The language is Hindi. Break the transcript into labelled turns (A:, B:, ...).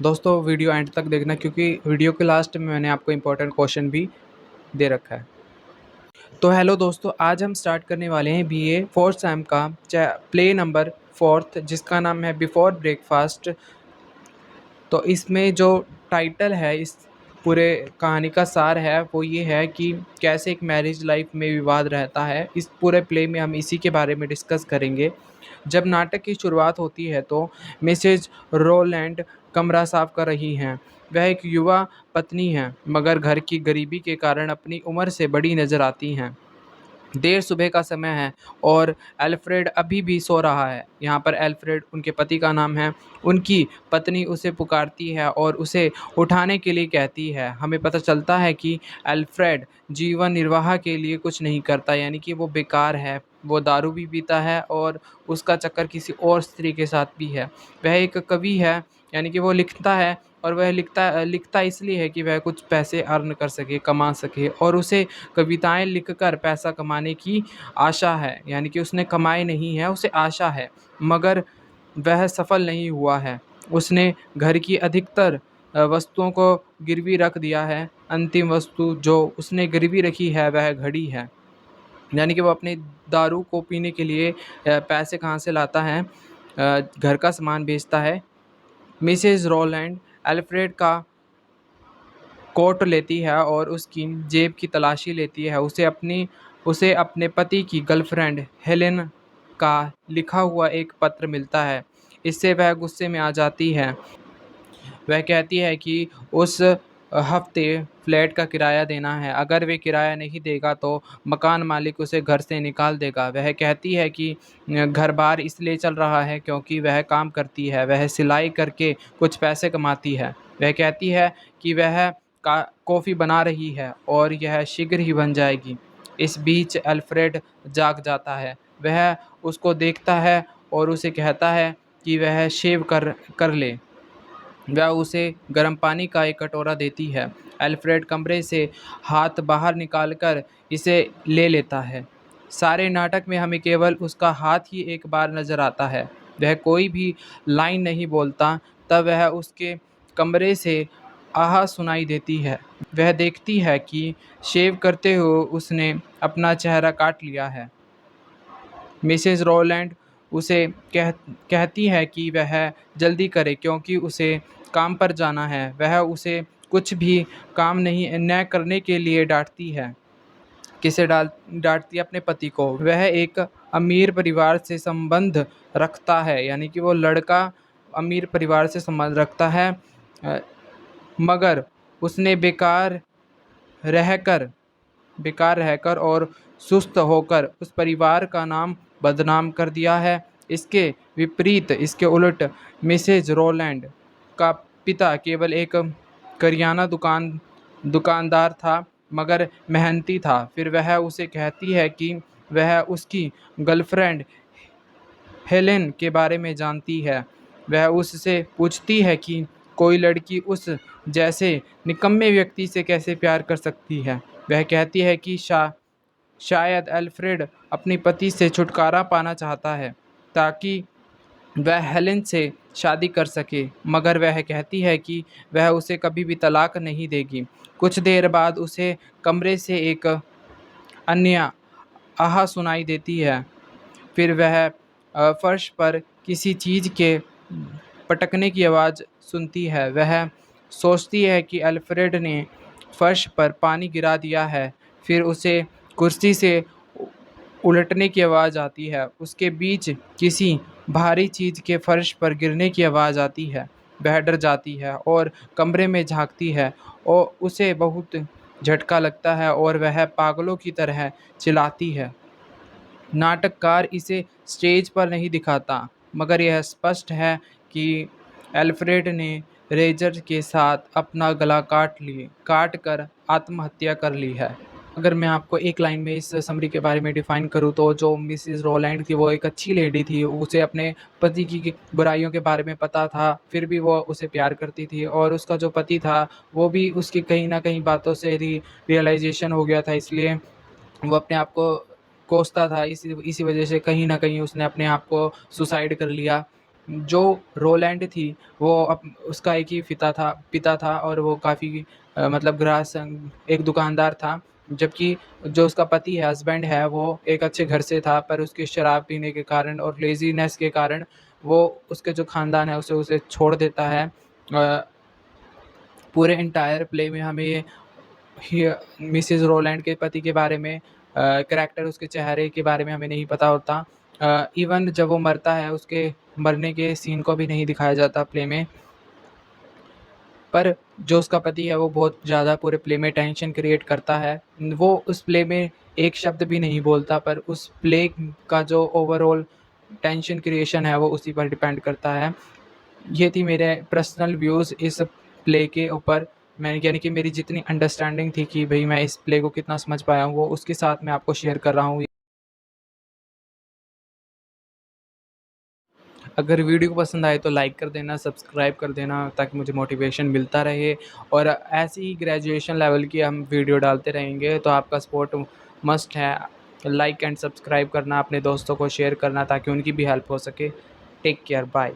A: दोस्तों वीडियो एंड तक देखना क्योंकि वीडियो के लास्ट में मैंने आपको इम्पोर्टेंट क्वेश्चन भी दे रखा है। तो हेलो दोस्तों, आज हम स्टार्ट करने वाले हैं बीए फोर्थ सेम का प्ले नंबर फोर्थ, जिसका नाम है बिफोर ब्रेकफास्ट। तो इसमें जो टाइटल है, इस पूरे कहानी का सार है वो ये है कि कैसे एक मैरिज लाइफ में विवाद रहता है। इस पूरे प्ले में हम इसी के बारे में डिस्कस करेंगे। जब नाटक की शुरुआत होती है तो मिसेज रोलैंड कमरा साफ कर रही हैं। वह एक युवा पत्नी हैं, मगर घर की गरीबी के कारण अपनी उम्र से बड़ी नजर आती हैं। देर सुबह का समय है और एल्फ्रेड अभी भी सो रहा है। यहाँ पर एल्फ्रेड उनके पति का नाम है। उनकी पत्नी उसे पुकारती है और उसे उठाने के लिए कहती है। हमें पता चलता है कि एल्फ्रेड जीवन निर्वाह के लिए कुछ नहीं करता, यानी कि वो बेकार है। वो दारू भी पीता है और उसका चक्कर किसी और स्त्री के साथ भी है। वह एक कवि है, यानी कि वो लिखता है, और वह लिखता इसलिए है कि वह कुछ पैसे अर्न कर सके, कमा सके, और उसे कविताएं लिखकर पैसा कमाने की आशा है। यानी कि उसने कमाए नहीं है, उसे आशा है, मगर वह सफल नहीं हुआ है। उसने घर की अधिकतर वस्तुओं को गिरवी रख दिया है। अंतिम वस्तु जो उसने गिरवी रखी है वह घड़ी है। यानी कि वो अपने दारू को पीने के लिए पैसे कहाँ से लाता है, घर का सामान बेचता है। मिसेज रोलैंड अल्फ्रेड का कोट लेती है और उसकी जेब की तलाशी लेती है। उसे अपने पति की गर्लफ्रेंड हेलेन का लिखा हुआ एक पत्र मिलता है। इससे वह गुस्से में आ जाती है। वह कहती है कि उस हफ्ते फ्लैट का किराया देना है। अगर वे किराया नहीं देगा तो मकान मालिक उसे घर से निकाल देगा। वह कहती है कि घर बार इसलिए चल रहा है क्योंकि वह काम करती है, वह सिलाई करके कुछ पैसे कमाती है। वह कहती है कि वह कॉफ़ी बना रही है और यह शीघ्र ही बन जाएगी। इस बीच अल्फ्रेड जाग जाता है। वह उसको देखता है और उसे कहता है कि वह शेव कर कर ले। वह उसे गर्म पानी का एक कटोरा देती है। अल्फ्रेड कमरे से हाथ बाहर निकालकर इसे ले लेता है। सारे नाटक में हमें केवल उसका हाथ ही एक बार नज़र आता है। वह कोई भी लाइन नहीं बोलता। तब वह उसके कमरे से आह सुनाई देती है। वह देखती है कि शेव करते हुए उसने अपना चेहरा काट लिया है। मिसेस रोलैंड उसे कहती है कि वह जल्दी करे क्योंकि उसे काम पर जाना है। वह उसे कुछ भी काम नहीं न करने के लिए डांटती है। किसे डांटती है? अपने पति को। वह एक अमीर परिवार से संबंध रखता है, यानी कि वो लड़का अमीर परिवार से संबंध रखता है, अ, मगर उसने रहकर बेकार रहकर और सुस्त होकर उस परिवार का नाम बदनाम कर दिया है। इसके विपरीत, इसके उलट मिसेज रोलैंड का पिता केवल एक करियाना दुकानदार था, मगर मेहनती था। फिर वह उसे कहती है कि वह उसकी गर्लफ्रेंड हेलेन के बारे में जानती है। वह उससे पूछती है कि कोई लड़की उस जैसे निकम्मे व्यक्ति से कैसे प्यार कर सकती है। वह कहती है कि शायद अल्फ्रेड अपनी पति से छुटकारा पाना चाहता है ताकि वह हेलेन से शादी कर सके, मगर वह कहती है कि वह उसे कभी भी तलाक नहीं देगी। कुछ देर बाद उसे कमरे से एक अन्य आह सुनाई देती है। फिर वह फर्श पर किसी चीज़ के पटकने की आवाज़ सुनती है। वह सोचती है कि अल्फ्रेड ने फर्श पर पानी गिरा दिया है। फिर उसे कुर्सी से उलटने की आवाज़ आती है। उसके बीच किसी भारी चीज़ के फर्श पर गिरने की आवाज़ आती है। वह डर जाती है और कमरे में झांकती है और उसे बहुत झटका लगता है और वह पागलों की तरह चिल्लाती है। नाटककार इसे स्टेज पर नहीं दिखाता, मगर यह स्पष्ट है कि एल्फ्रेड ने रेजर के साथ अपना गला काट कर आत्महत्या कर ली है। अगर मैं आपको एक लाइन में इस समरी के बारे में डिफ़ाइन करूँ तो जो मिसेस रोलैंड थी वो एक अच्छी लेडी थी। उसे अपने पति की बुराइयों के बारे में पता था, फिर भी वो उसे प्यार करती थी, और उसका जो पति था वो भी उसकी कहीं न कहीं बातों से रियलाइज़ेशन हो गया था, इसलिए वो अपने आप को कोसता था। इसी इसी वजह से कहीं न कहीं उसने अपने आप को सुसाइड कर लिया। जो रोलैंड थी वो उसका एक ही पिता था और वो काफ़ी मतलब ग्रास एक दुकानदार था, जबकि जो उसका पति है, हस्बैंड है, वो एक अच्छे घर से था, पर उसकी शराब पीने के कारण और लेज़ीनेस के कारण वो उसके जो ख़ानदान है उसे छोड़ देता है। पूरे एंटायर प्ले में हमें ये मिसेस रोलैंड के पति के बारे में कैरेक्टर, उसके चेहरे के बारे में हमें नहीं पता होता। इवन जब वो मरता है, उसके मरने के सीन को भी नहीं दिखाया जाता प्ले में। पर जो उसका पति है वो बहुत ज़्यादा पूरे प्ले में टेंशन क्रिएट करता है। वो उस प्ले में एक शब्द भी नहीं बोलता, पर उस प्ले का जो ओवरऑल टेंशन क्रिएशन है वो उसी पर डिपेंड करता है। ये थी मेरे पर्सनल व्यूज़ इस प्ले के ऊपर। मैं यानी कि मेरी जितनी अंडरस्टैंडिंग थी कि भई मैं इस प्ले को कितना समझ पाया हूँ, वो उसके साथ मैं आपको शेयर कर रहा हूँ। अगर वीडियो को पसंद आए तो लाइक कर देना, सब्सक्राइब कर देना ताकि मुझे मोटिवेशन मिलता रहे, और ऐसे ही ग्रेजुएशन लेवल की हम वीडियो डालते रहेंगे, तो आपका सपोर्ट मस्ट है। लाइक एंड सब्सक्राइब करना, अपने दोस्तों को शेयर करना ताकि उनकी भी हेल्प हो सके। Take care, bye.